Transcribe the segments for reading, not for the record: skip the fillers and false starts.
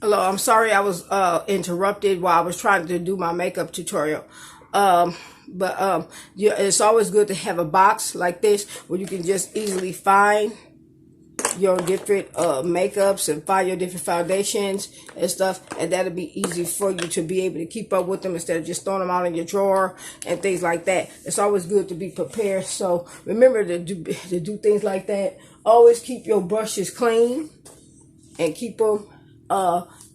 Hello, I'm sorry I was interrupted while I was trying to do my makeup tutorial. Yeah, it's always good to have a box like this where you can just easily find your different makeups and find your different foundations and stuff, and that'll be easy for you to be able to keep up with them instead of just throwing them out in your drawer and things like that. It's always good to be prepared, so remember to do things like that. Always keep your brushes clean and keep them,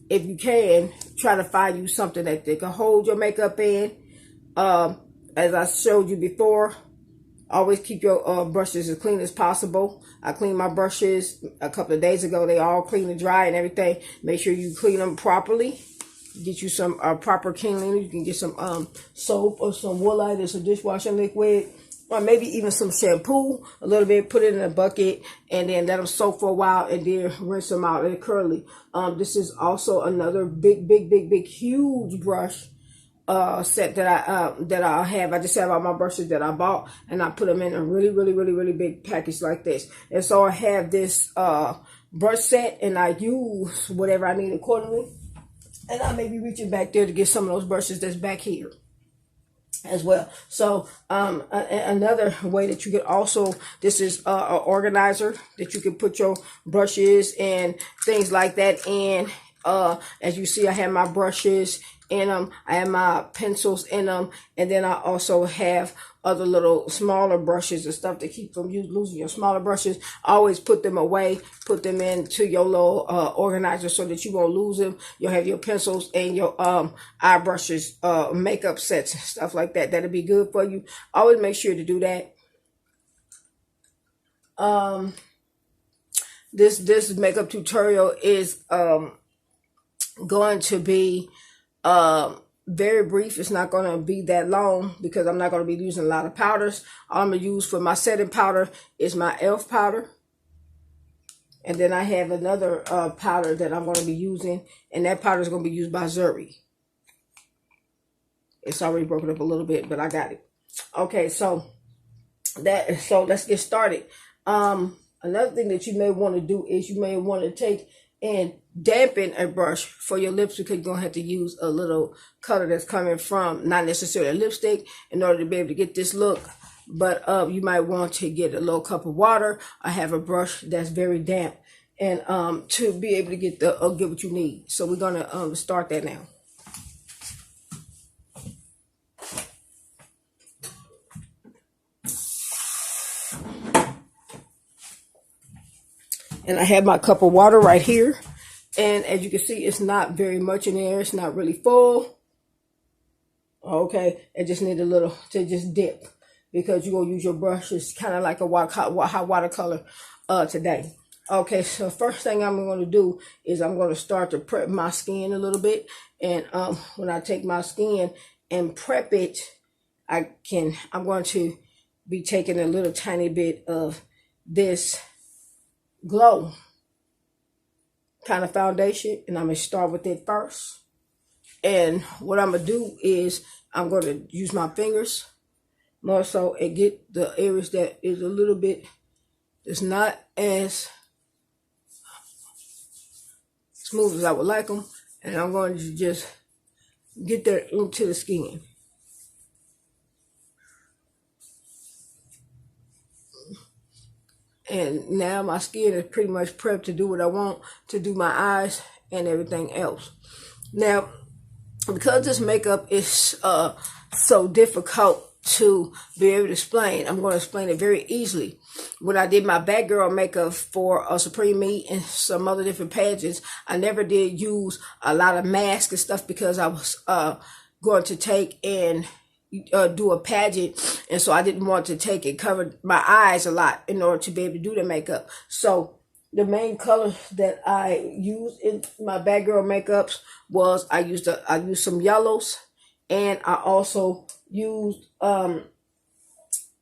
if you can, try to find you something that they can hold your makeup in. As I showed you before, always keep your brushes as clean as possible. I cleaned my brushes a couple of days ago. They all clean and dry and everything. Make sure you clean them properly. Get you some proper cleaning. You can get some soap or some Woolite or some dishwashing liquid, or maybe even some shampoo, a little bit, put it in a bucket, and then let them soak for a while, and then rinse them out. They're curly. This is also another big, huge brush set that I have. I just have all my brushes that I bought, and I put them in a really big package like this. And so I have this brush set, and I use whatever I need accordingly. And I may be reaching back there to get some of those brushes that's back here as well. So another way that you could also, this is an organizer that you can put your brushes and things like that in. As you see, I have my brushes in them, I have my pencils in them, and then I also have other little smaller brushes and stuff to keep from you losing your smaller brushes. Always put them away, put them into your little organizer so that you won't lose them. You'll have your pencils and your eye brushes, makeup sets and stuff like that. That'll be good for you. Always make sure to do that. This makeup tutorial is going to be very brief. It's not going to be that long because I'm not going to be using a lot of powders. All I'm going to use for my setting powder is my e.l.f. powder. And then I have another powder that I'm going to be using, and that powder is going to be used by Zuri. It's already broken up a little bit, but I got it. Okay, so let's get started. Another thing that you may want to do is you may want to take and dampen a brush for your lips, because you're going to have to use a little color that's coming from not necessarily a lipstick in order to be able to get this look. But you might want to get a little cup of water. I have a brush that's very damp, and to be able to get get what you need. So we're going to start that now. And I have my cup of water right here. And as you can see, it's not very much in there. It's not really full. Okay. I just need a little to just dip, because you're going to use your brush. It's kind of like a hot watercolor today. Okay. So first thing I'm going to do is I'm going to start to prep my skin a little bit. And when I take my skin and prep it, I'm going to be taking a little tiny bit of this glow kind of foundation, and I'm going to start with it first. And what I'm going to do is I'm going to use my fingers more so and get the areas that is a little bit, it's not as smooth as I would like them, and I'm going to just get that into the skin. And now my skin is pretty much prepped to do what I want to do, my eyes and everything else. Now, because this makeup is so difficult to be able to explain, I'm going to explain it very easily. When I did my Batgirl makeup for Supreme Meat and some other different pageants, I never did use a lot of masks and stuff, because I was going to take and do a pageant, and so I didn't want to take and cover my eyes a lot in order to be able to do the makeup. So the main color that I used in my Batgirl makeups was I used some yellows, and I also used some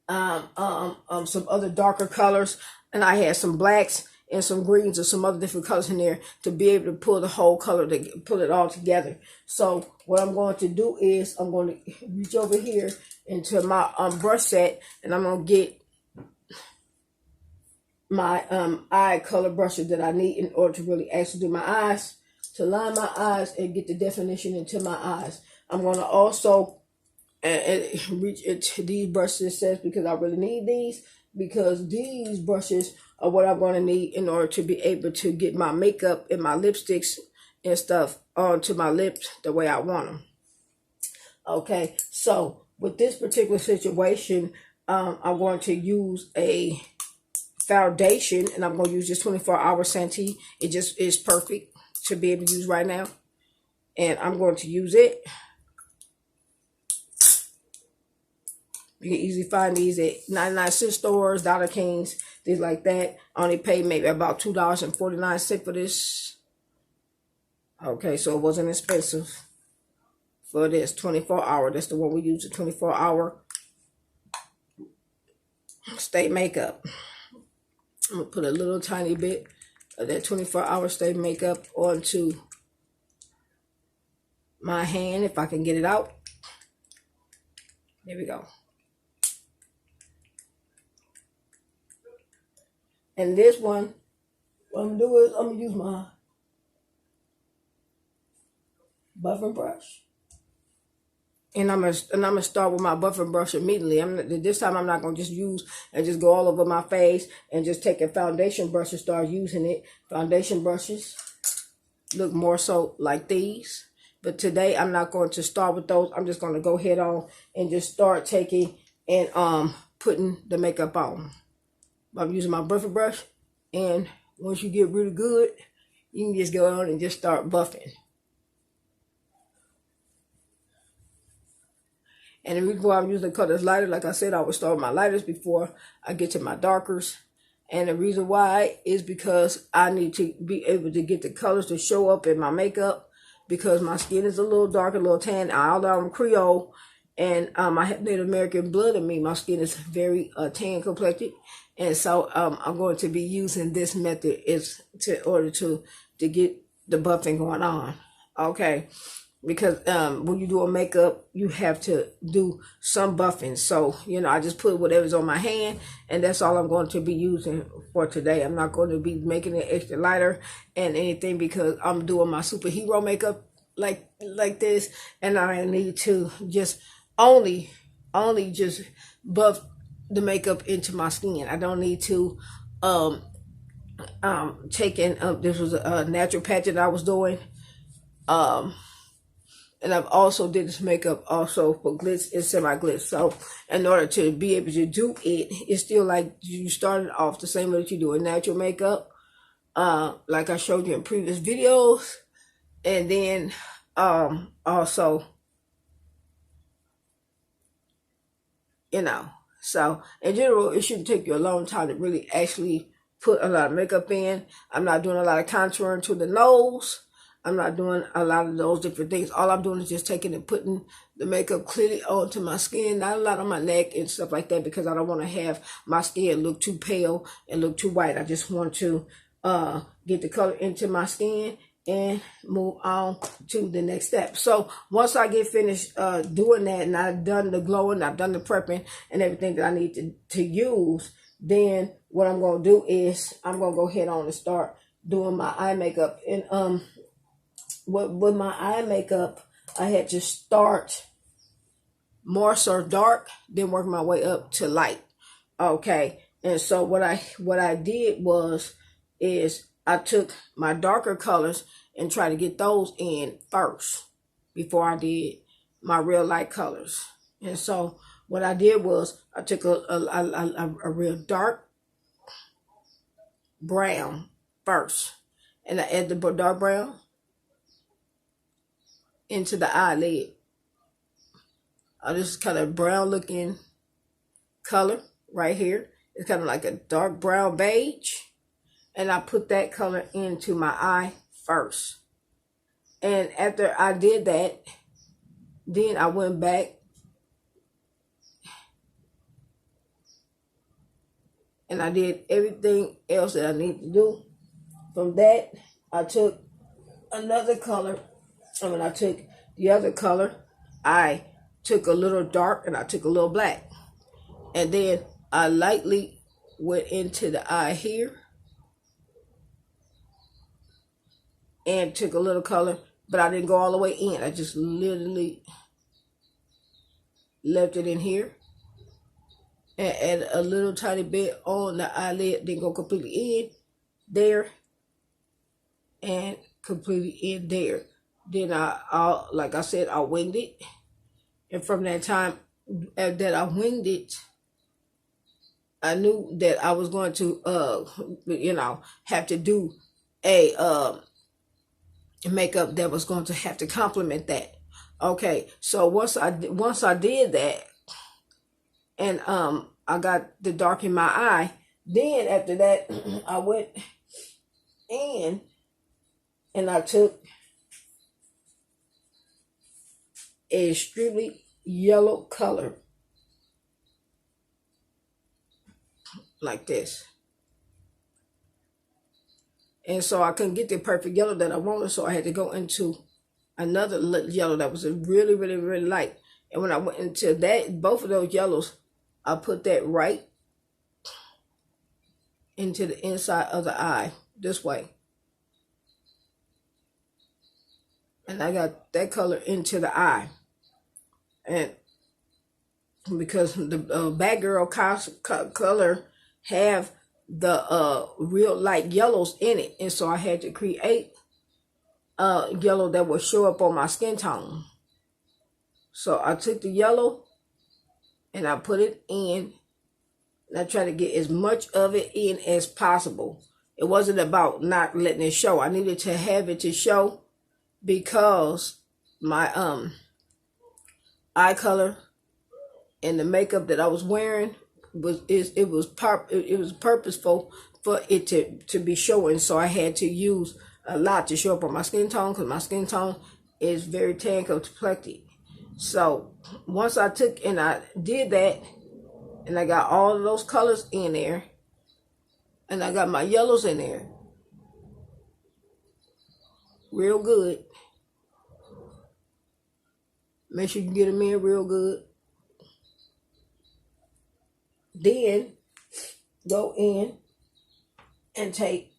other darker colors, and I had some blacks and some greens and some other different colors in there to be able to pull the whole color, to pull it all together. So what I'm going to do is I'm going to reach over here into my brush set, and I'm going to get my eye color brushes that I need in order to really actually do my eyes. to line my eyes and get the definition into my eyes. I'm going to also reach into these brushes, says, because I really need these, because these brushes are what I'm going to need in order to be able to get my makeup and my lipsticks and stuff onto my lips the way I want them. Okay, so with this particular situation, I'm going to use a foundation, and I'm going to use this 24-hour Santee. It just is perfect to be able to use right now, and I'm going to use it. You can easily find these at 99-cent stores, Dollar Kings, things like that. I only paid maybe about $2.49 for this. Okay, so it wasn't expensive for this 24-hour. That's the one we use, the 24-hour Stay Makeup. I'm going to put a little tiny bit of that 24-hour Stay Makeup onto my hand, if I can get it out. There we go. And this one, what I'm going to do is I'm going to use my buffing brush. And I'm gonna start with my buffing brush immediately. This time I'm not gonna just use and just go all over my face and just take a foundation brush and start using it. Foundation brushes look more so like these, but today I'm not going to start with those. I'm just gonna go head on and just start taking and putting the makeup on. I'm using my buffing brush, and once you get really good, you can just go on and just start buffing. And the reason why I'm using the colors lighter, like I said, I would start with my lighters before I get to my darkers. And the reason why is because I need to be able to get the colors to show up in my makeup, because my skin is a little dark, a little tan. Although I'm Creole and I have Native American blood in me, my skin is very tan complected. And so I'm going to be using this method in order to get the buffing going on. Okay. Because when you do a makeup, you have to do some buffing. So, I just put whatever's on my hand, and that's all I'm going to be using for today. I'm not going to be making it extra lighter and anything, because I'm doing my superhero makeup like this, and I need to just only just buff the makeup into my skin. I don't need to take in, this was a natural patch that I was doing. And I've also did this makeup also for glitz and semi-glitz. So in order to be able to do it, it's still like you started off the same way that you do a natural makeup, like I showed you in previous videos. And then also, so in general, it shouldn't take you a long time to really actually put a lot of makeup in. I'm not doing a lot of contouring to the nose. I'm not doing a lot of those different things. All I'm doing is just taking and putting the makeup clearly onto my skin, not a lot on my neck and stuff like that, because I don't want to have my skin look too pale and look too white. I just want to get the color into my skin and move on to the next step. So once I get finished doing that, and I've done the glowing, I've done the prepping and everything that I need to use, then what I'm going to do is I'm going to go ahead on and start doing my eye makeup. And with my eye makeup, I had to start more so dark, then work my way up to light. Okay. And so what I did is I took my darker colors and tried to get those in first before I did my real light colors. And so what I did was I took a real dark brown first, and I added the dark brown into the eyelid. This is kind of brown looking color right here. It's kind of like a dark brown beige. And I put that color into my eye first. And after I did that, then I went back and I did everything else that I need to do. From that, I took another color. And when I took the other color, I took a little dark and I took a little black. And then I lightly went into the eye here. and took a little color, but I didn't go all the way in. I just literally left it in here and add a little tiny bit on the eyelid, then go completely in there and completely in there. Then I like I said, I winged it, and from that time that I winged it, I knew that I was going to have to do a makeup that was going to have to complement that. Okay, so once I did that, and I got the dark in my eye, then after that I went in and I took a extremely yellow color like this. And so I couldn't get the perfect yellow that I wanted, so I had to go into another yellow that was really, really, really light. And when I went into that, both of those yellows, I put that right into the inside of the eye, this way. And I got that color into the eye. And because the Batgirl color have the real light yellows in it, and so I had to create yellow that would show up on my skin tone. So I took the yellow and I put it in, and I tried to get as much of it in as possible. It wasn't about not letting it show. I needed to have it to show because my eye color and the makeup that I was wearing it was purposeful for it to be showing. So I had to use a lot to show up on my skin tone, because my skin tone is very tan complected. So once I took and I did that, and I got all of those colors in there, and I got my yellows in there real good. Make sure you get them in real good. Then go in and take,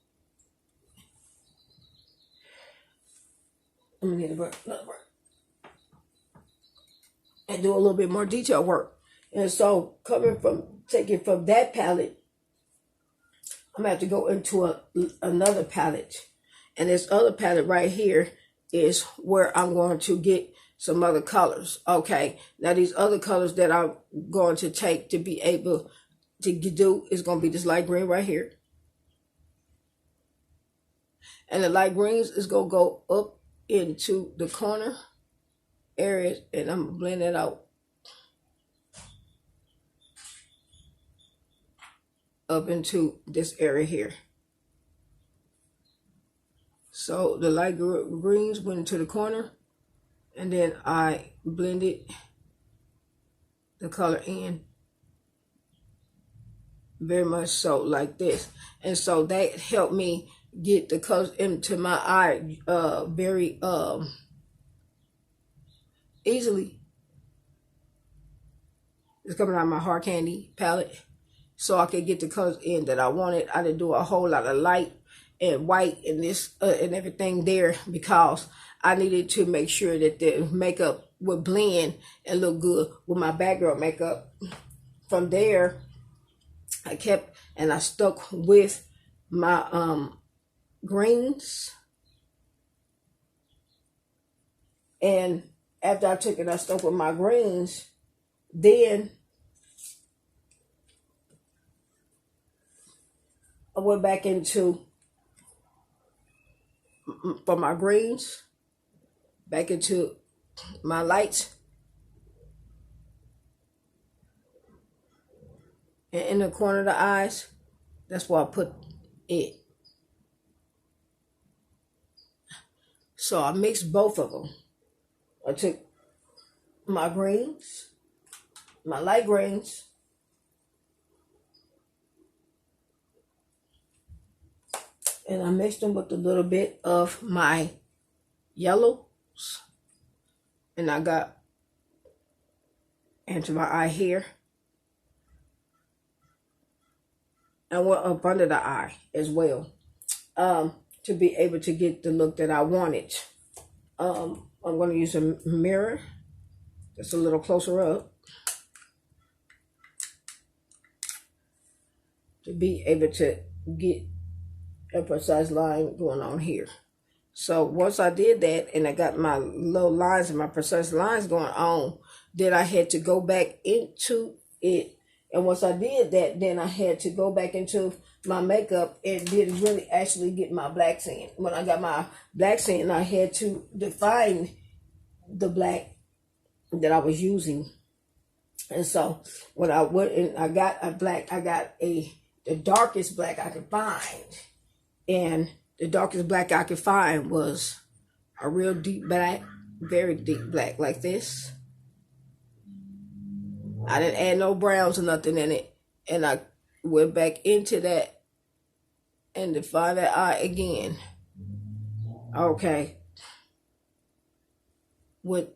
I'm gonna get another brush, and do a little bit more detail work. And so taking from that palette, I'm gonna have to go into another palette. And this other palette right here is where I'm going to get some other colors. Okay, now these other colors that I'm going to take to be able to do is going to be this light green right here. And the light greens is going to go up into the corner areas, and I'm going to blend that out up into this area here. So the light greens went into the corner, and then I blended the color in very much so like this. And so that helped me get the colors into my eye very easily. It's coming out of my hard candy palette, so I could get the colors in that I wanted. I didn't do a whole lot of light and white and this and everything there, because I needed to make sure that the makeup would blend and look good with my Batgirl makeup. From there, I kept and I stuck with my greens. And after I took it, I stuck with my greens. Then I went back into, for my greens, back into my lights, and in the corner of the eyes, that's where I put it. So I mixed both of them. I took my greens, my light greens, and I mixed them with a little bit of my yellows, and I got into my eye here, and went up under the eye as well. to be able to get the look that I wanted. I'm going to use a mirror just a little closer up to be able to get a precise line going on here. So once I did that and I got my little lines and my precise lines going on, then I had to go back into it. And once I did that, then I had to go back into my makeup and didn't really actually get my blacks in. When I got my blacks in, I had to define the black that I was using. And so when I went and I got a black, I got the darkest black I could find. And the darkest black I could find was a real deep black, very deep black like this. I didn't add no browns or nothing in it. And I went back into that and defined that eye again. Okay. With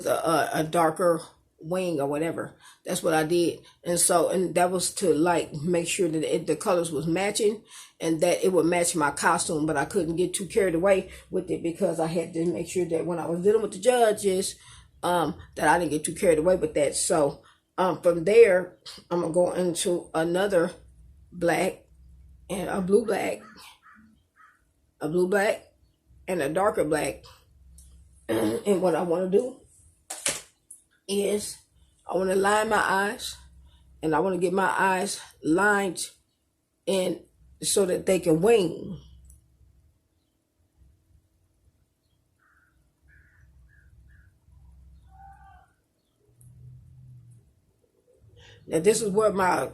a darker wing or whatever. That's what I did. And so, and that was to like make sure that the colors was matching and that it would match my costume, but I couldn't get too carried away with it because I had to make sure that when I was dealing with the judges, that I didn't get too carried away with that. So from there, I'm gonna go into another black and a blue black, and a darker black. And what I want to do is I want to line my eyes, and I want to get my eyes lined in so that they can wing. Now this is where my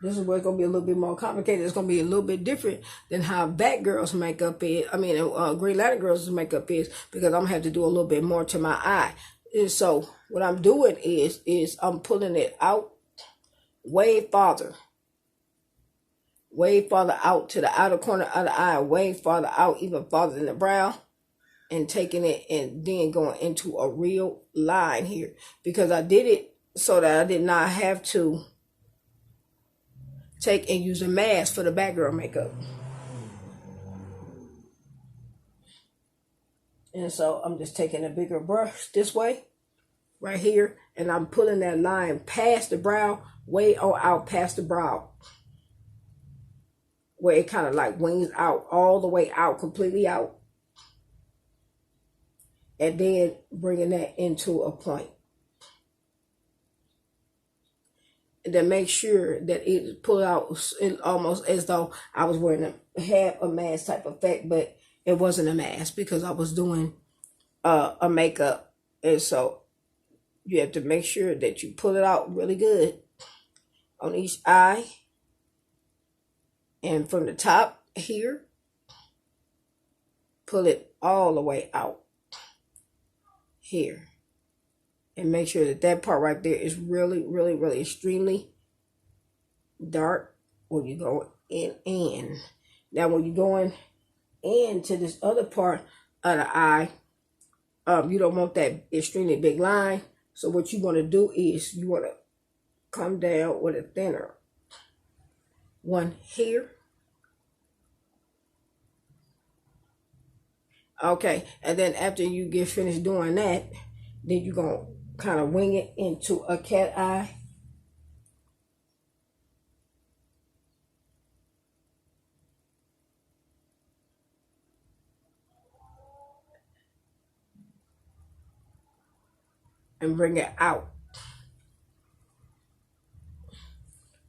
this is where it's going to be a little bit more complicated. It's going to be a little bit different than how Batgirl's makeup is. I mean, Green Lantern Girl's makeup is, because I'm going to have to do a little bit more to my eye. And so what I'm doing is I'm pulling it out way farther out to the outer corner of the eye, way farther out, even farther than the brow, and taking it and then going into a real line here, because I did it so that I did not have to take and use a mask for the Batgirl makeup. And so I'm just taking a bigger brush this way, right here, and I'm pulling that line past the brow, way on out past the brow, where it kind of like wings out, all the way out, completely out. And then bringing that into a point. And then make sure that it pull out almost as though I was wearing have a mask type effect, but it wasn't a mask because I was doing a makeup. And so you have to make sure that you pull it out really good on each eye. And from the top here, pull it all the way out here. And make sure that that part right there is really, really, really extremely dark when you go in. Now, when you're going into this other part of the eye, you don't want that extremely big line. So what you want to do is you want to come down with a thinner one here. Okay, and then after you get finished doing that, then you're going to kind of wing it into a cat eye. And bring it out.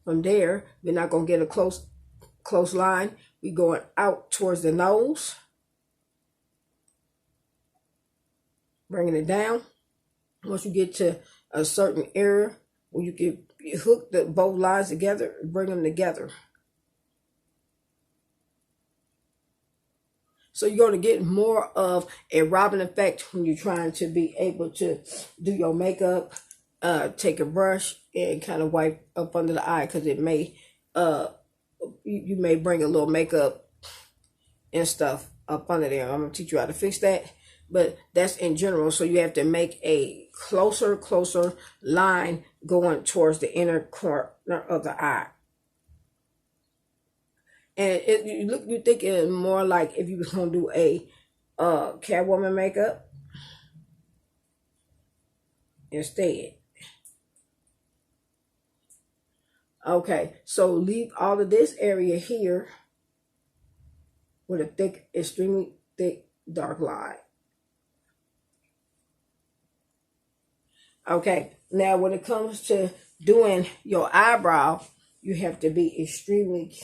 From there, we're not going to get a close line. We're going out towards the nose. Bringing it down. Once you get to a certain area where you can hook both lines together, bring them together. So you're going to get more of a Robin effect when you're trying to be able to do your makeup. Take a brush and kind of wipe up under the eye, because it may, you may bring a little makeup and stuff up under there. I'm going to teach you how to fix that. But that's in general. So you have to make a closer line going towards the inner corner of the eye. And you think it's more like if you was going to do a Catwoman makeup instead. Okay, so leave all of this area here with a thick, extremely thick, dark line. Okay, now when it comes to doing your eyebrow, you have to be extremely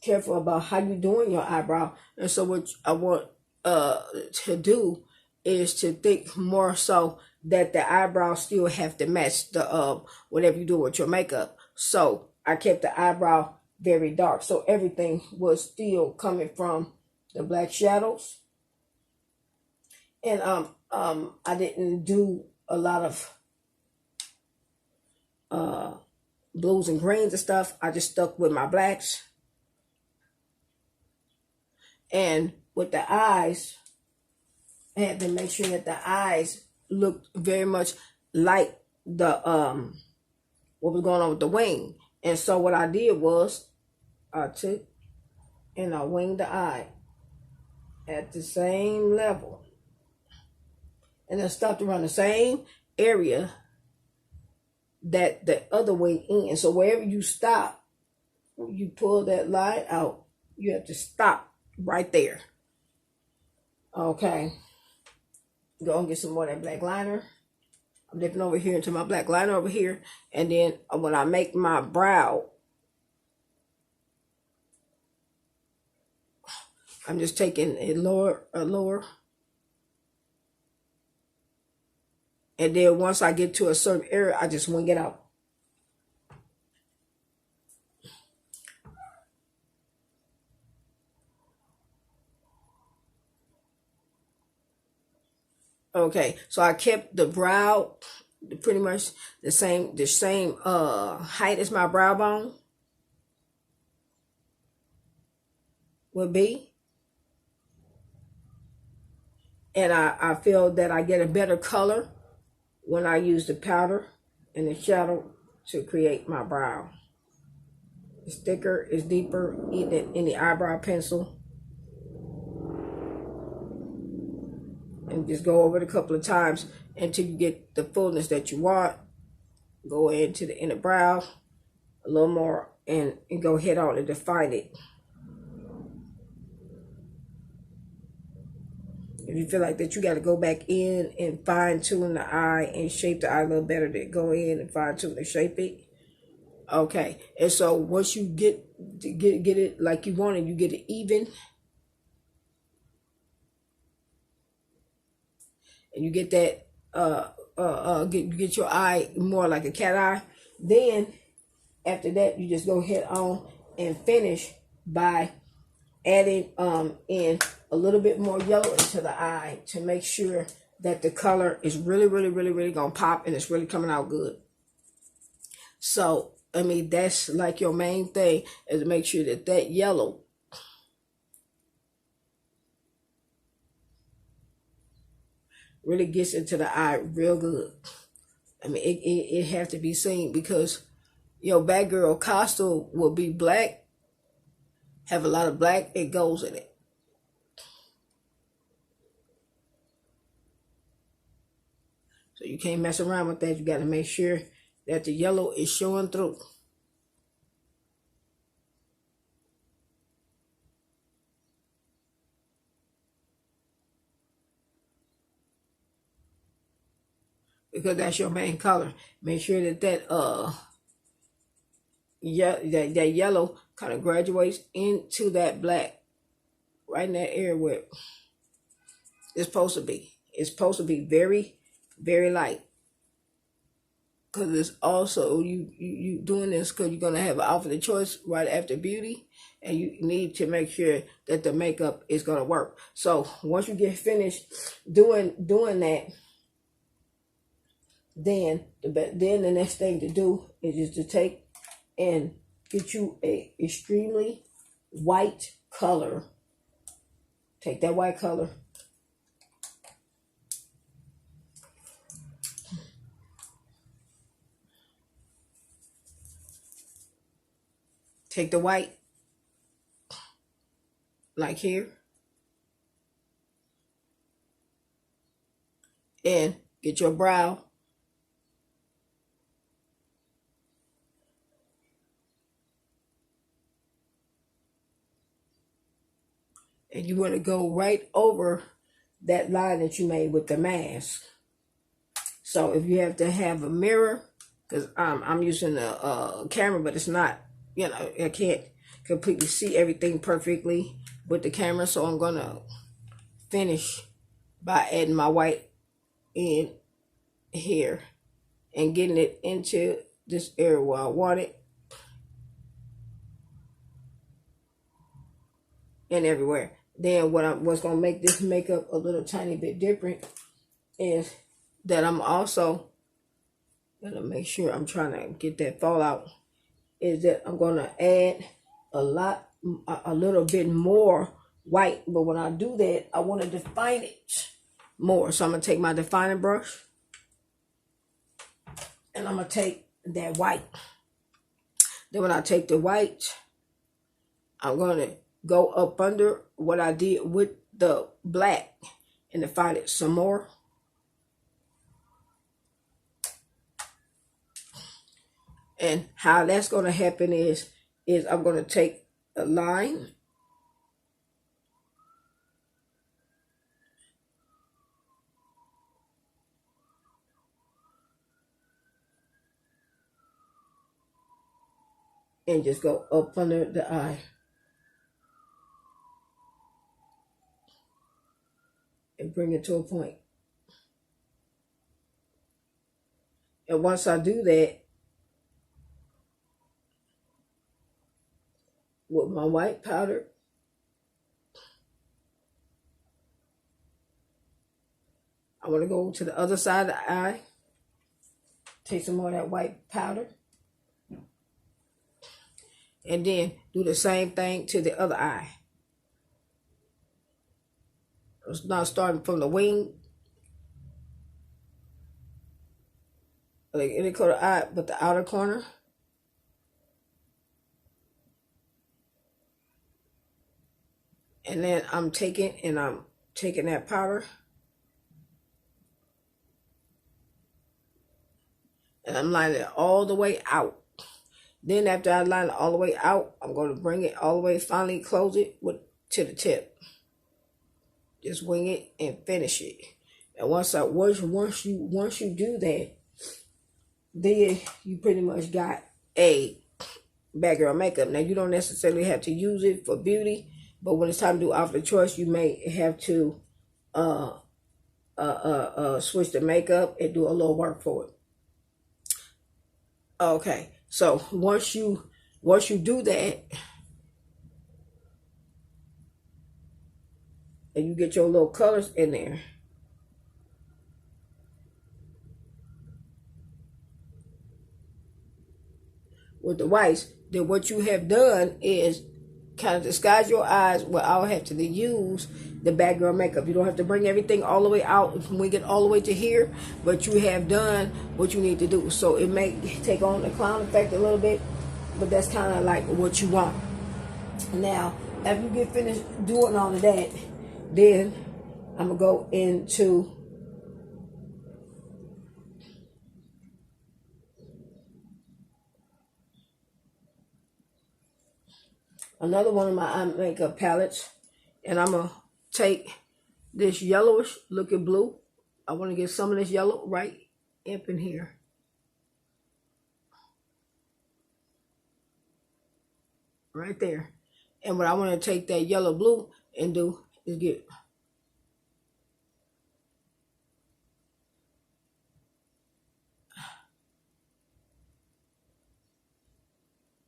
careful about how you're doing your eyebrow. And so what I want to do is to think more so that the eyebrows still have to match the whatever you do with your makeup. So I kept the eyebrow very dark, so everything was still coming from the black shadows. And I didn't do a lot of blues and greens and stuff. I just stuck with my blacks. And with the eyes, I had to make sure that the eyes looked very much like the what was going on with the wing. And so what I did was I took and I winged the eye at the same level. And then stopped around the same area that the other wing ends. So wherever you stop, you pull that line out, you have to stop right there. Okay. Go and get some more of that black liner. I'm dipping over here into my black liner over here. And then when I make my brow, I'm just taking a lower. And then once I get to a certain area, I just wing it out. Okay, so I kept the brow pretty much the same height as my brow bone would be. And I feel that I get a better color when I use the powder and the shadow to create my brow. It's thicker, it's deeper than any eyebrow pencil. And just go over it a couple of times until you get the fullness that you want. Go into the inner brow a little more and go ahead on and define it. If you feel like that you got to go back in and fine tune the eye and shape the eye a little better, then go in and fine tune and shape it. Okay, and so once you get it like you want it, you get it even, and you get that get your eye more like a cat eye. Then after that, you just go ahead on and finish by adding in a little bit more yellow into the eye to make sure that the color is really gonna pop and it's really coming out good. So I mean, that's like your main thing, is to make sure that that yellow really gets into the eye real good. I mean, it has to be seen, because your Batgirl costume will be black, have a lot of black, it goes in it. So you can't mess around with that. You got to make sure that the yellow is showing through. Because that's your main color. Make sure that that yellow kind of graduates into that black, right in that area where it's supposed to be. It's supposed to be very light. Because it's also, you doing this because you're going to have an outfit of choice right after beauty. And you need to make sure that the makeup is going to work. So once you get finished doing that, then the next thing to do is just to take and get you a extremely white color Take that white color. Take the white, like here, and get your brow. And you want to go right over that line that you made with the mask. So if you have to have a mirror, because I'm using a camera, but it's not, I can't completely see everything perfectly with the camera. So I'm going to finish by adding my white in here and getting it into this area where I want it. And everywhere. Then what's going to make this makeup a little tiny bit different is that I'm also going to make sure I'm trying to get that fallout, is that I'm going to add a little bit more white. But when I do that, I want to define it more. So I'm going to take my defining brush and I'm going to take that white. Then when I take the white, I'm going to go up under what I did with the black and define it some more. And how that's going to happen is I'm going to take a line and just go up under the eye. And bring it to a point. And once I do that, with my white powder, I want to go to the other side of the eye. Take some more of that white powder. And then do the same thing to the other eye. It's not starting from the wing, like any corner of the eye, but the outer corner. And then I'm taking that powder and I'm lining it all the way out. Then after I line it all the way out, I'm going to bring it all the way, finally close it to the tip. Just wing it and finish it. And once you do that, then you pretty much got a Batgirl makeup. Now you don't necessarily have to use it for beauty, but when it's time to do outfit choice, you may have to switch the makeup and do a little work for it. Okay, so once you do that, and you get your little colors in there, with the whites, then what you have done is kind of disguise your eyes where I'll have to use the Batgirl makeup. You don't have to bring everything all the way out when we get all the way to here, but you have done what you need to do. So it may take on the clown effect a little bit, but that's kind of like what you want. Now, after you get finished doing all of that, then I'm going to go into another one of my eye makeup palettes, and I'm going to take this yellowish looking blue. I want to get some of this yellow right up in here. Right there. And what I want to take that yellow blue and do is get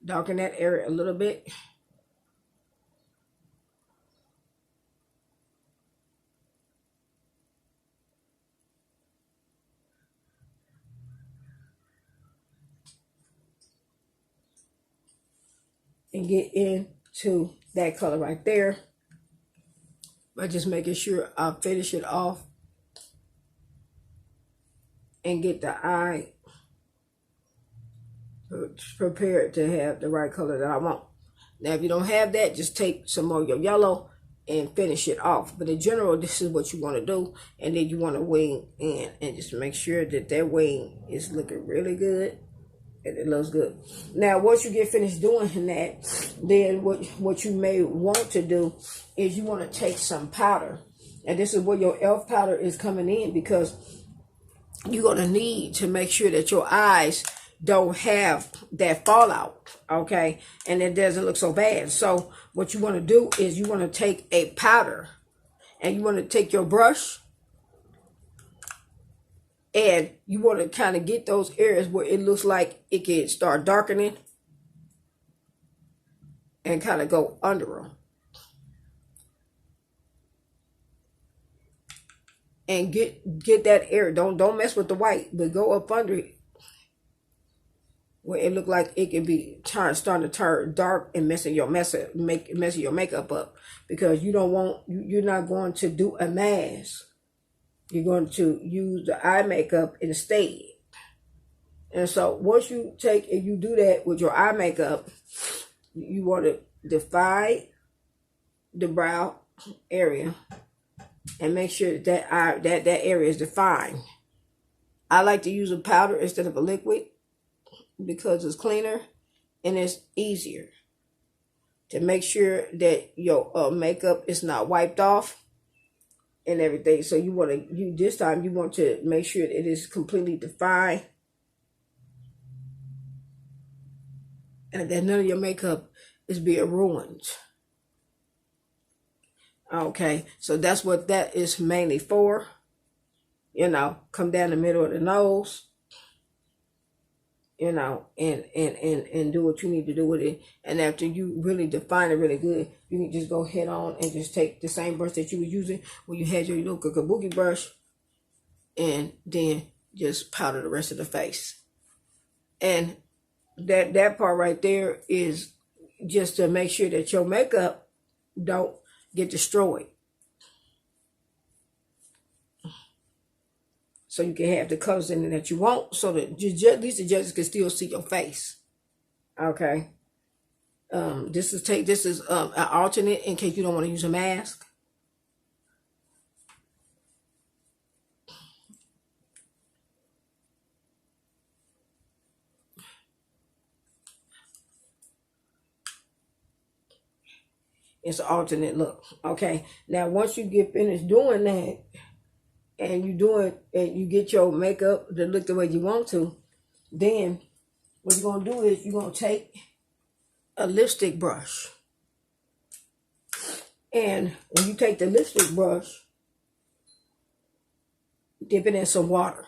darken that area a little bit. And get into that color right there. by just making sure I finish it off and get the eye prepared to have the right color that I want. Now, if you don't have that, just take some more of your yellow and finish it off. But in general, this is what you want to do. And then you want to wing in and just make sure that that wing is looking really good and it looks good. Now, once you get finished doing that, then what you may want to do is you want to take some powder. And this is where your e.l.f. powder is coming in, because you're going to need to make sure that your eyes don't have that fallout, okay? And it doesn't look so bad. So what you want to do is you want to take a powder and you want to take your brush and you want to kind of get those areas where it looks like it can start darkening and kind of go under them. And get that area. Don't mess with the white, but go up under it where it look like it can be starting to turn dark and messing your makeup up, because you're not going to do a mask. You're going to use the eye makeup instead. And so once you take and you do that with your eye makeup, you want to define the brow area and make sure that that area is defined. I like to use a powder instead of a liquid because it's cleaner and it's easier to make sure that your makeup is not wiped off and everything. So this time you want to make sure that it is completely defined and that none of your makeup is being ruined. Okay, so that's what that is mainly for. Come down the middle of the nose, and do what you need to do with it. And after you really define it really good, you can just go head on and just take the same brush that you were using when you had your little kabuki brush, and then just powder the rest of the face. And that part right there is just to make sure that your makeup don't get destroyed, so you can have the colors in it that you want, so that at least the judges can still see your face. Okay. This is an alternate in case you don't want to use a mask. It's an alternate look. Okay. Now, once you get finished doing that, and you get your makeup to look the way you want to, then what you're gonna do is you're gonna take a lipstick brush. And when you take the lipstick brush, dip it in some water.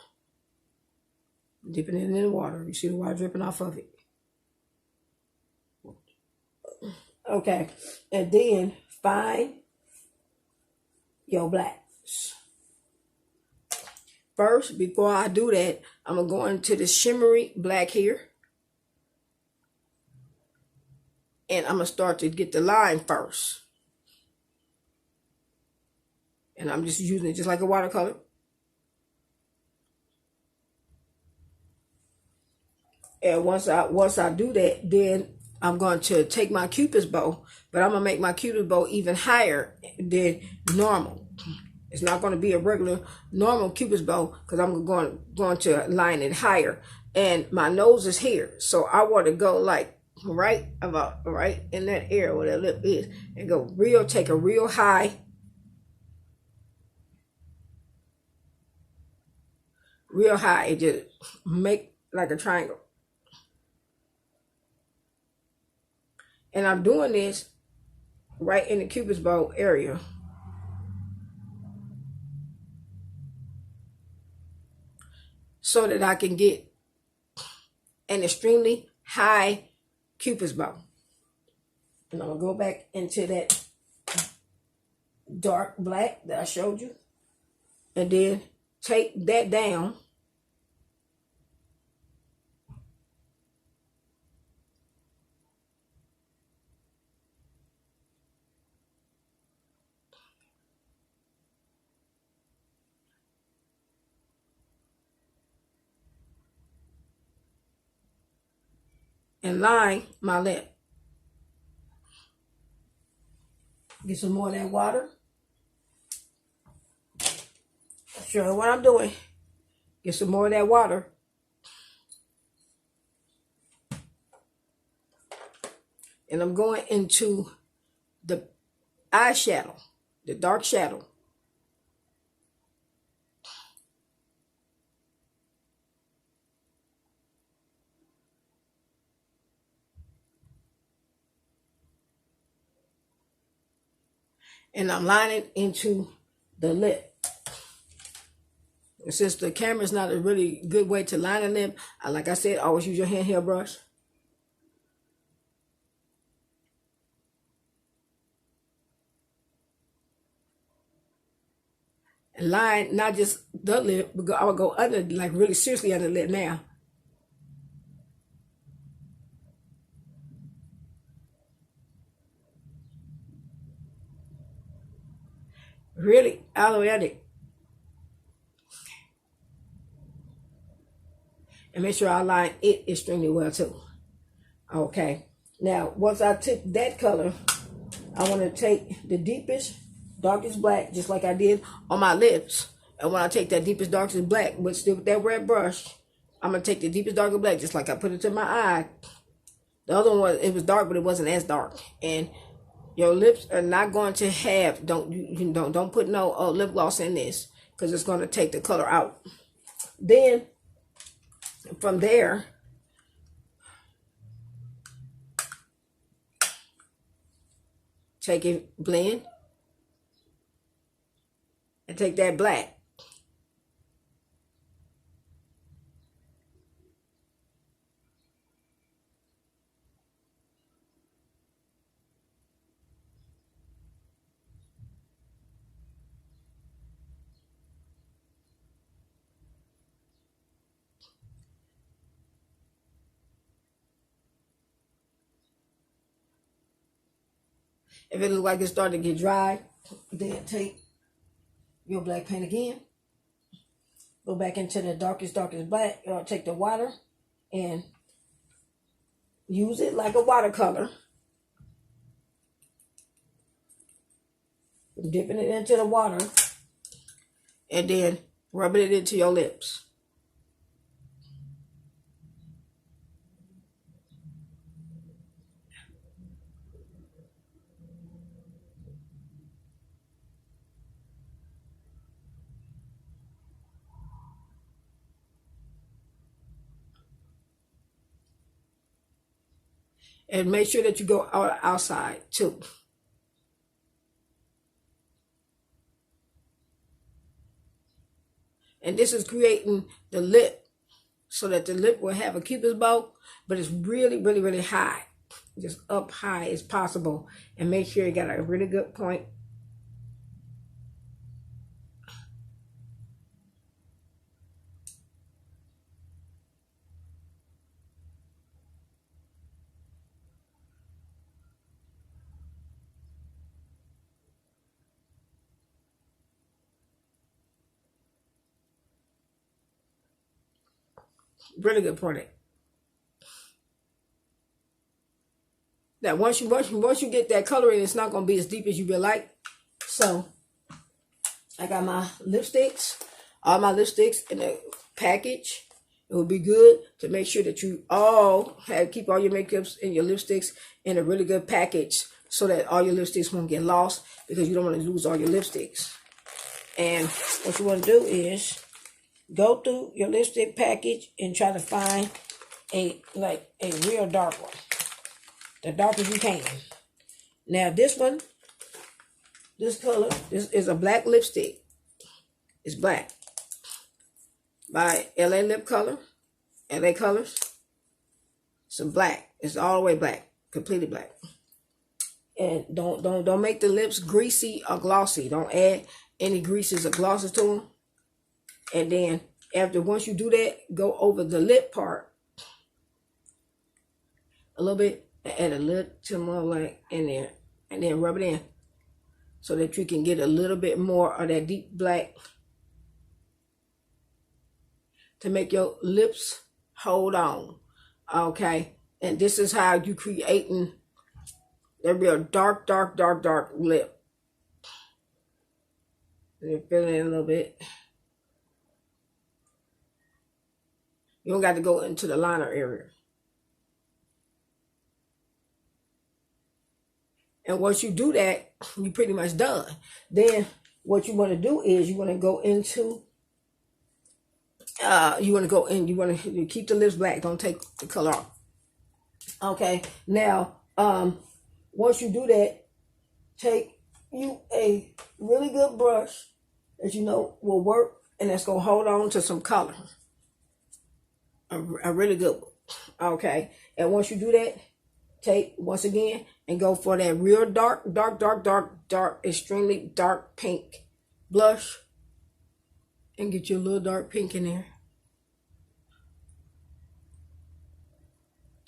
Dipping it in the water. You see the water dripping off of it. Okay. And then find your blacks. First, before I do that, I'm going to go into the shimmery black here. And I'm going to start to get the line first. And I'm just using it just like a watercolor. And once I do that, then I'm going to take my Cupid's bow, but I'm going to make my Cupid's bow even higher than normal. It's not going to be a regular normal Cupid's bow, because I'm going to line it higher. And my nose is here, so I want to go like right in that area where that lip is, and take a real high, and just make like a triangle. And I'm doing this right in the Cupid's bow area. So that I can get an extremely high Cupid's bow. And I'm going to go back into that dark black that I showed you. And then take that down. and line my lip. Get some more of that water. Show you what I'm doing. Get some more of that water. And I'm going into the eyeshadow, the dark shadow. And I'm lining into the lip. And since the camera is not a really good way to line a lip, like I said, always use your handheld brush. And line not just the lip, but I will go under, like really seriously under the lip now. Really all the way under. And make sure I line it extremely well too. Okay. Now, once I took that color, I want to take the deepest, darkest black, just like I did on my lips. And when I take that deepest, darkest black, but still with that red brush, I'm going to take the deepest, darkest black, just like I put it to my eye. The other one, it was dark, but it wasn't as dark. And your lips are not going to have, don't put no lip gloss in this, because it's going to take the color out. Then, from there, take it, blend, and take that black. If it looks like it's starting to get dry, then take your black paint again. Go back into the darkest black. Take the water and use it like a watercolor. Dipping it into the water and then rubbing it into your lips. And make sure that you go outside too. And this is creating the lip so that the lip will have a cupid's bow, but it's really, really, really high. Just up high as possible. And make sure you got a really good point. Really good point. That once you get that coloring, it's not gonna be as deep as you would like. So I got my lipsticks, all my lipsticks in a package. It would be good to make sure that you keep all your makeups and your lipsticks in a really good package so that all your lipsticks won't get lost, because you don't want to lose all your lipsticks. And what you want to do is go through your lipstick package and try to find a real dark one. The darkest you can. Now this one, this color, this is a black lipstick. It's black. By LA Lip Color, LA Colors. It's a black. It's all the way black. Completely black. And don't make the lips greasy or glossy. Don't add any greases or glosses to them. And then once you do that, go over the lip part a little bit, add a little more like in there, and then rub it in so that you can get a little bit more of that deep black to make your lips hold on. Okay, And this is how you creating a real dark, dark, dark, dark lip. And fill it in a little bit. You don't got to go into the liner area. And once you do that, you're pretty much done. Then what you want to do is you want to go into, you want to keep the lips black. Don't take the color off. Okay. Now, once you do that, take you a really good brush that you know will work, and that's going to hold on to some color. A really good one. Okay. And once you do that, take once again and go for that real dark, dark, dark, dark, dark, extremely dark pink blush, and get your little dark pink in there.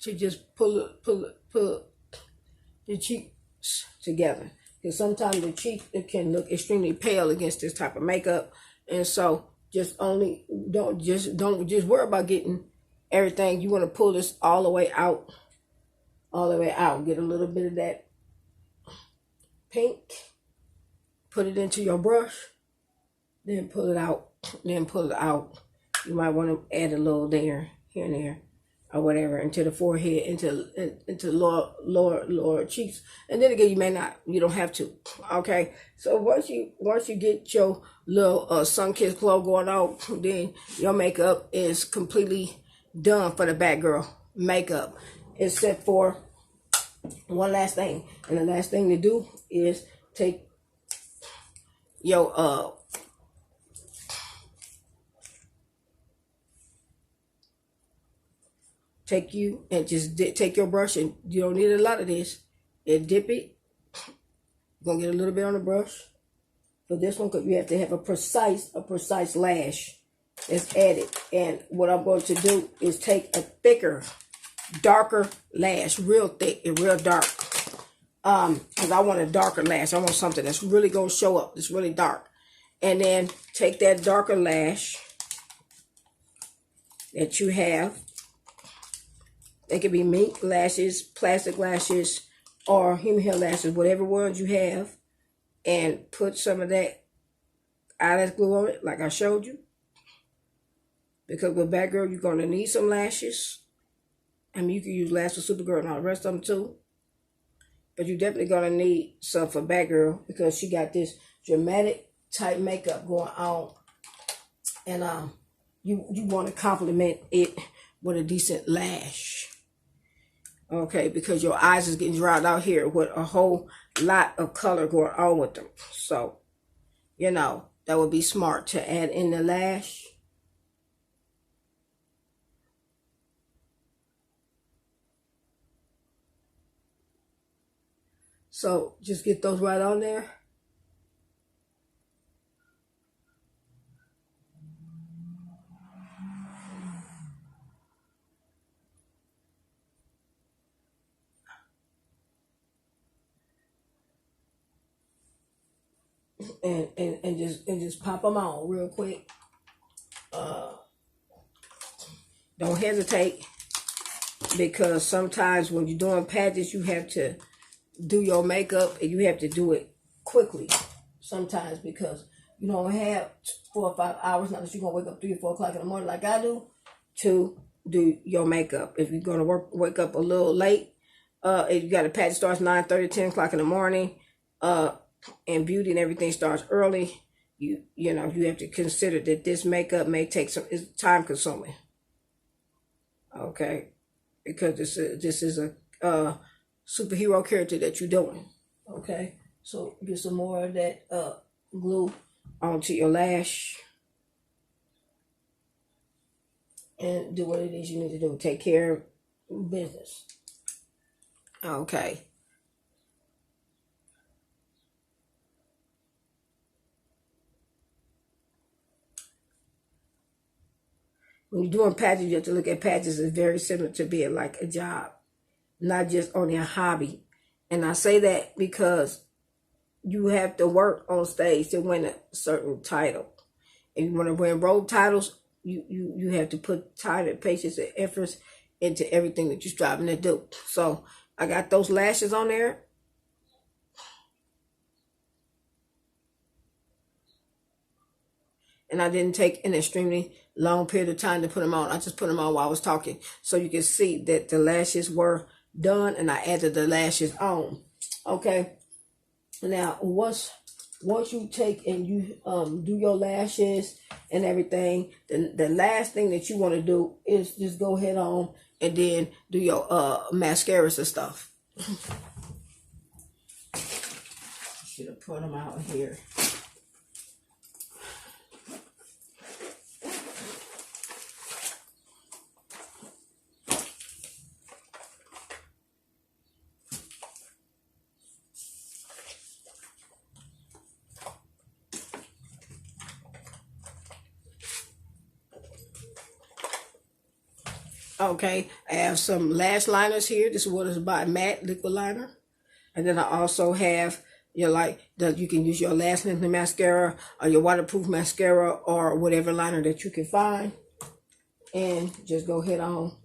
To just pull the cheeks together, because sometimes the cheek, it can look extremely pale against this type of makeup, and so don't worry about getting everything. You want to pull this all the way out, get a little bit of that pink, put it into your brush, then pull it out. You might want to add a little there, here and there, or whatever, into the forehead, into lower cheeks. And then again, you don't have to. Okay. So once you get your little sun-kissed glow going on, then your makeup is completely done for the Batgirl makeup, except for one last thing. And the last thing to do is take your take your brush, and you don't need a lot of this, and dip it. You're gonna get a little bit on the brush for this one, because you have to have a precise lash that's added. And what I'm going to do is take a thicker, darker lash, real thick and real dark, because I want a darker lash. I want something that's really gonna show up, it's really dark. And then take that darker lash that you have. They could be mink lashes, plastic lashes, or human hair lashes, whatever ones you have, and put some of that eyelash glue on it, like I showed you. Because with Batgirl, you're going to need some lashes. I mean, you can use lashes for Supergirl and all the rest of them too. But you're definitely going to need some for Batgirl, because she got this dramatic type makeup going on. And you want to complement it with a decent lash. Okay, because your eyes is getting dried out here with a whole lot of color going on with them. So, that would be smart to add in the lash. So just get those right on there. And just pop them on real quick. Don't hesitate, because sometimes when you're doing patches, you have to do your makeup and you have to do it quickly. Sometimes, because you don't have 4 or 5 hours, not that you're gonna wake up 3 or 4 o'clock in the morning like I do, to do your makeup. If you're gonna wake up a little late, if you got a patch starts 9:30, 10 o'clock in the morning, and beauty and everything starts early, you have to consider that this makeup may take it's time consuming. Okay, because this is a superhero character that you're doing. Okay, so get some more of that glue onto your lash, and do what it is you need to do. Take care of business. Okay. When you're doing patches, you have to look at patches as very similar to being like a job, not just only a hobby. And I say that because you have to work on stage to win a certain title. If you want to win road titles, you have to put time and patience and efforts into everything that you're striving to do. So I got those lashes on there. And I didn't take an extremely long period of time to put them on. I just put them on while I was talking. So you can see that the lashes were done and I added the lashes on. Okay. Now, once you take and you do your lashes and everything, then the last thing that you want to do is just go ahead on and then do your mascaras and stuff. Should have put them out here. Okay, I have some lash liners here. This one is by Matte Liquid Liner. And then I also have you can use your lash lengthening mascara or your waterproof mascara or whatever liner that you can find. And just go ahead on.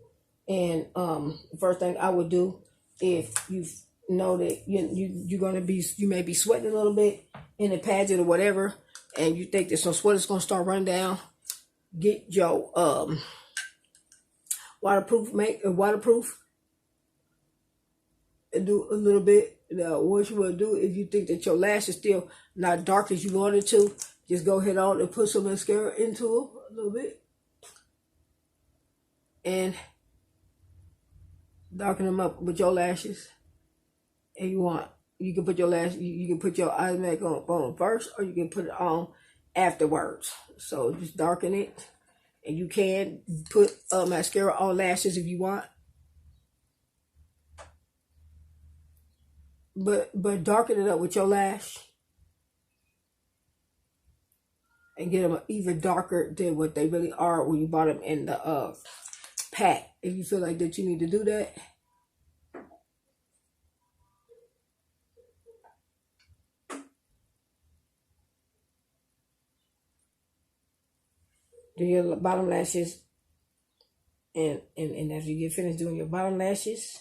And the first thing I would do, if you know that you may be sweating a little bit in the pageant or whatever, and you think that some sweat is gonna start running down, get your waterproof and do a little bit. Now, what you want to do, if you think that your lash is still not dark as you want it to, just go ahead on and put some mascara into them a little bit and darken them up with your lashes. And you can put your you can put your eye makeup on first, or you can put it on afterwards. So just darken it. And you can put mascara on lashes if you want. But darken it up with your lash. And get them even darker than what they really are when you bought them in the pack. If you feel like that you need to do that. Do your bottom lashes, and as you get finished doing your bottom lashes,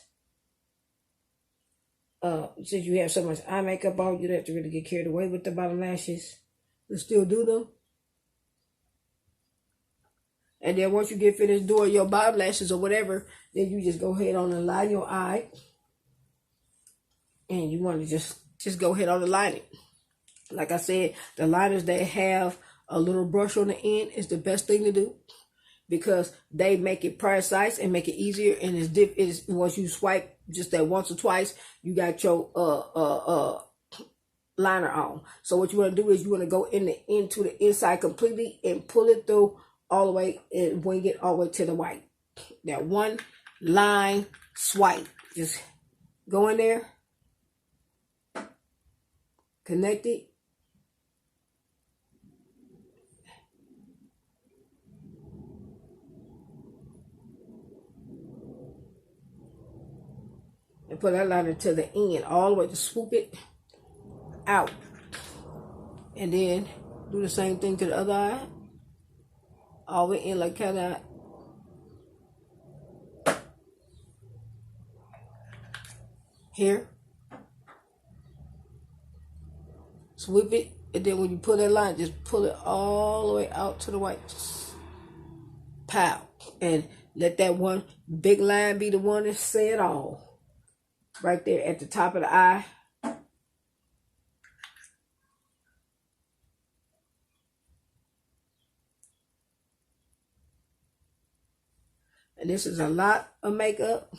since you have so much eye makeup on, you don't have to really get carried away with the bottom lashes. But still do them. And then once you get finished doing your bottom lashes or whatever, then you just go ahead on and line your eye. And you want to just go ahead on and line it. Like I said, the liners that have a little brush on the end is the best thing to do, because they make it precise and make it easier. And it's once you swipe just that once or twice, you got your liner on. So what you want to do is you want to go into the inside completely and pull it through all the way and wing it all the way to the white. That one line swipe. Just go in there, connect it. And put that liner to the end, all the way to swoop it out. And then do the same thing to the other eye. All the way in, like kind of here. Swoop it. And then when you pull that line, just pull it all the way out to the white. Pow. And let that one big line be the one that say it all. Right there at the top of the eye. And this is a lot of makeup.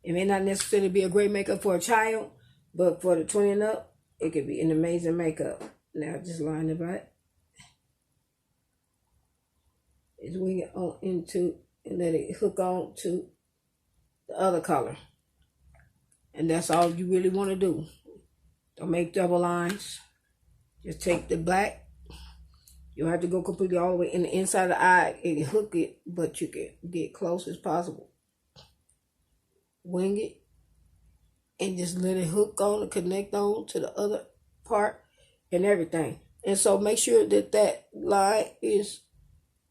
It may not necessarily be a great makeup for a child, but for the 20 and up, it could be an amazing makeup. Now just line it right. Just wing it on into and let it hook on to the other color. And that's all you really want to do. Don't make double lines. Just take the black. You don't have to go completely all the way in the inside of the eye and hook it, but you can get close as possible. Wing it. And just let it hook on and connect on to the other part and everything. And so make sure that that line is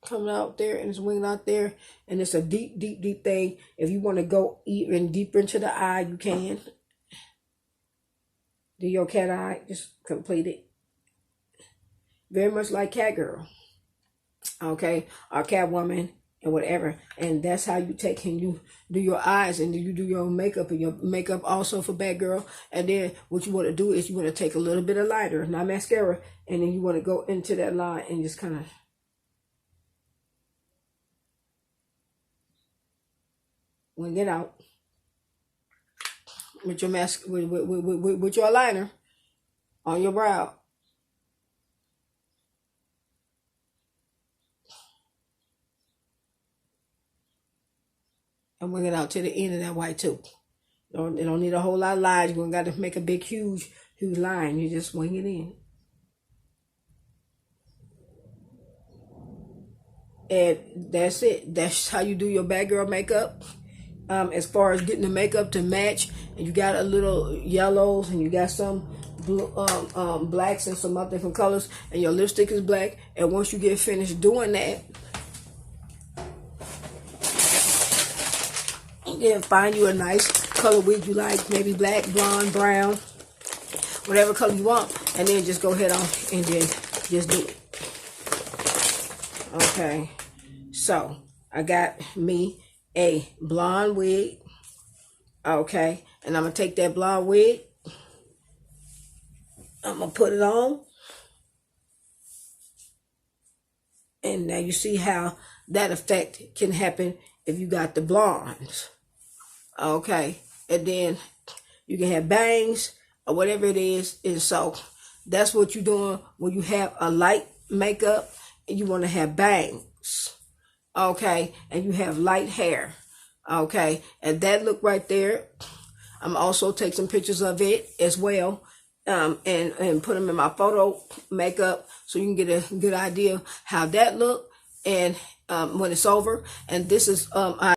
coming out there and it's winging out there, and it's a deep, deep, deep thing. If you want to go even deeper into the eye, you can. Do your cat eye, just complete it. Very much like Cat Girl, okay, or Catwoman, and whatever. And that's how you take and you do your eyes, and you do your makeup, and your makeup also for Batgirl. And then what you want to do is you want to take a little bit of lighter, not mascara, and then you want to go into that line and just kind of wing it out with your mask, with your liner on your brow. And wing it out to the end of that white too. You don't need a whole lot of lines. You don't got to make a big, huge line. You just wing it in. And that's it. That's how you do your Batgirl makeup. As far as getting the makeup to match, and you got a little yellows, and you got some blue, blacks, and some other different colors, and your lipstick is black. And once you get finished doing that, then find you a nice color wig you like, maybe black, blonde, brown, whatever color you want, and then just go ahead on and then just do it. Okay, so I got me a blonde wig, okay, and I'm gonna take that blonde wig, I'm gonna put it on, and now you see how that effect can happen if you got the blondes, okay, and then you can have bangs or whatever it is. And so that's what you're doing when you have a light makeup and you want to have bangs, okay, and you have light hair, okay, and that look right there, I'm also take some pictures of it as well, and put them in my photo makeup so you can get a good idea how that look, and when it's over. And this is